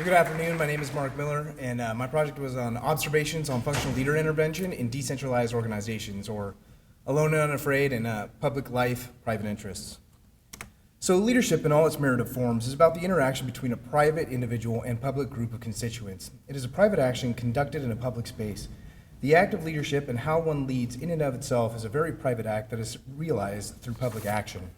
Good afternoon, my name is Marc Miller, and my project was on observations on functional leader intervention in decentralized organizations, or alone and unafraid, and public life, private interests. So leadership in all its myriad forms is about the interaction between a private individual and public group of constituents. It is a private action conducted in a public space. The act of leadership and how one leads in and of itself is a very private act that is realized through public action.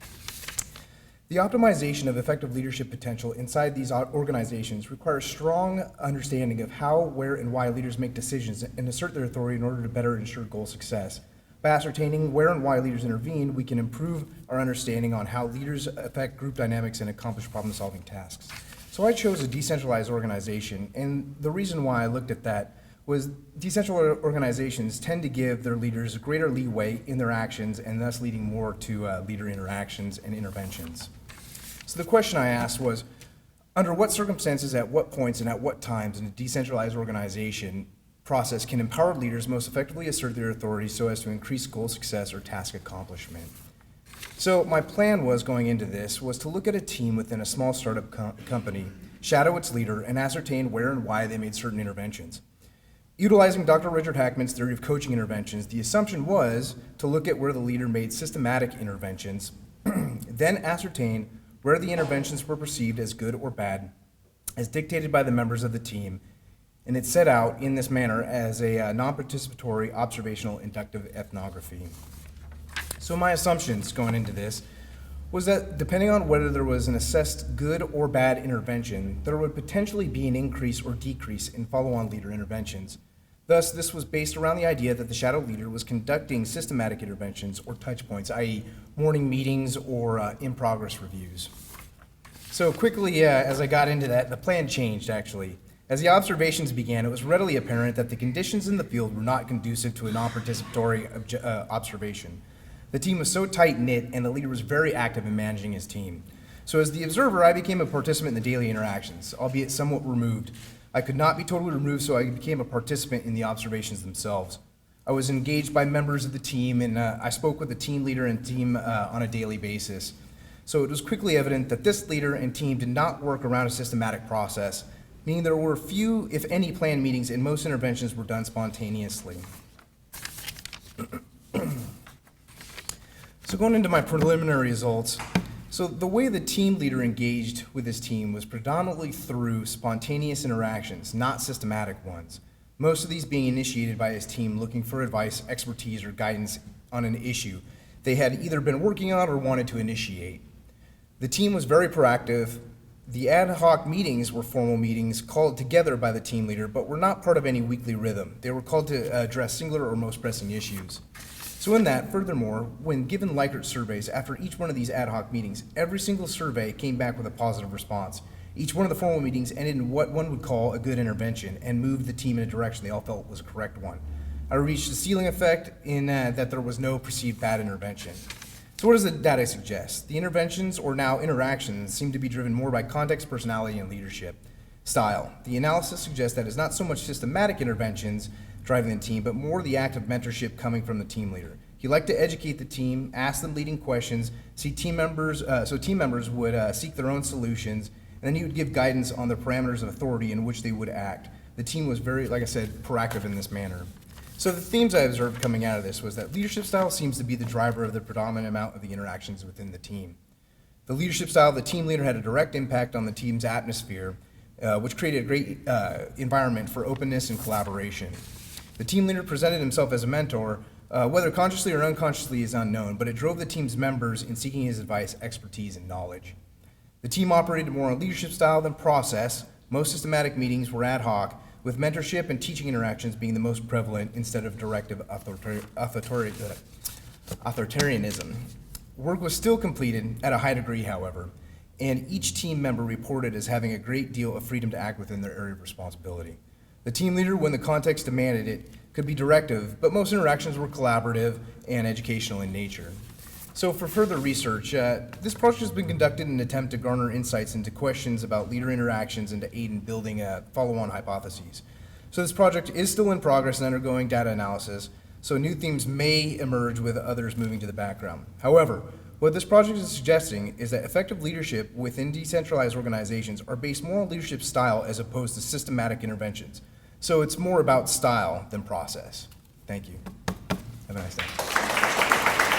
The optimization of effective leadership potential inside these organizations requires strong understanding of how, where, and why leaders make decisions and assert their authority in order to better ensure goal success. By ascertaining where and why leaders intervene, we can improve our understanding on how leaders affect group dynamics and accomplish problem-solving tasks. So I chose a decentralized organization, and the reason why I looked at that was decentralized organizations tend to give their leaders greater leeway in their actions and thus leading more to leader interactions and interventions. So the question I asked was, under what circumstances, at what points, and at what times in a decentralized organization process can empowered leaders most effectively assert their authority so as to increase goal success or task accomplishment? So my plan was going into this was to look at a team within a small startup company, shadow its leader, and ascertain where and why they made certain interventions. Utilizing Dr. Richard Hackman's theory of coaching interventions, the assumption was to look at where the leader made systematic interventions, then ascertain where the interventions were perceived as good or bad, as dictated by the members of the team, and it's set out in this manner as a non-participatory observational inductive ethnography. So my assumptions going into this was that depending on whether there was an assessed good or bad intervention, there would potentially be an increase or decrease in follow-on leader interventions. Thus, this was based around the idea that the shadow leader was conducting systematic interventions or touch points, i.e. morning meetings or in-progress reviews. So quickly, as I got into that, the plan changed actually. As the observations began, it was readily apparent that the conditions in the field were not conducive to a non-participatory observation. The team was so tight-knit and the leader was very active in managing his team. So as the observer, I became a participant in the daily interactions, albeit somewhat removed. I could not be totally removed, so I became a participant in the observations themselves. I was engaged by members of the team, and I spoke with the team leader and team on a daily basis. So it was quickly evident that this leader and team did not work around a systematic process, meaning there were few, if any, planned meetings, and most interventions were done spontaneously. So going into my preliminary results, so the way the team leader engaged with his team was predominantly through spontaneous interactions, not systematic ones. Most of these being initiated by his team looking for advice, expertise, or guidance on an issue they had either been working on or wanted to initiate. The team was very proactive. The ad hoc meetings were formal meetings called together by the team leader, but were not part of any weekly rhythm. They were called to address singular or most pressing issues. So in that, furthermore, when given Likert surveys after each one of these ad hoc meetings, every single survey came back with a positive response. Each one of the formal meetings ended in what one would call a good intervention and moved the team in a direction they all felt was a correct one. I reached the ceiling effect in that there was no perceived bad intervention. So what does the data suggest? The interventions, or now interactions, seem to be driven more by context, personality, and leadership style. The analysis suggests that it's not so much systematic interventions driving the team, but more the act of mentorship coming from the team leader. He liked to educate the team, ask them leading questions, so team members would seek their own solutions, and then he would give guidance on the parameters of authority in which they would act. The team was very, like I said, proactive in this manner. So the themes I observed coming out of this was that leadership style seems to be the driver of the predominant amount of the interactions within the team. The leadership style of the team leader had a direct impact on the team's atmosphere, which created a great environment for openness and collaboration. The team leader presented himself as a mentor, whether consciously or unconsciously is unknown, but it drove the team's members in seeking his advice, expertise, and knowledge. The team operated more on leadership style than process. Most systematic meetings were ad hoc, with mentorship and teaching interactions being the most prevalent instead of directive authoritarianism. Work was still completed at a high degree, however, and each team member reported as having a great deal of freedom to act within their area of responsibility. The team leader, when the context demanded it, could be directive, but most interactions were collaborative and educational in nature. So for further research, this project has been conducted in an attempt to garner insights into questions about leader interactions and to aid in building follow-on hypotheses. So this project is still in progress and undergoing data analysis, so new themes may emerge with others moving to the background. However, What this project is suggesting is that effective leadership within decentralized organizations are based more on leadership style as opposed to systematic interventions. So it's more about style than process. Thank you. Have a nice day.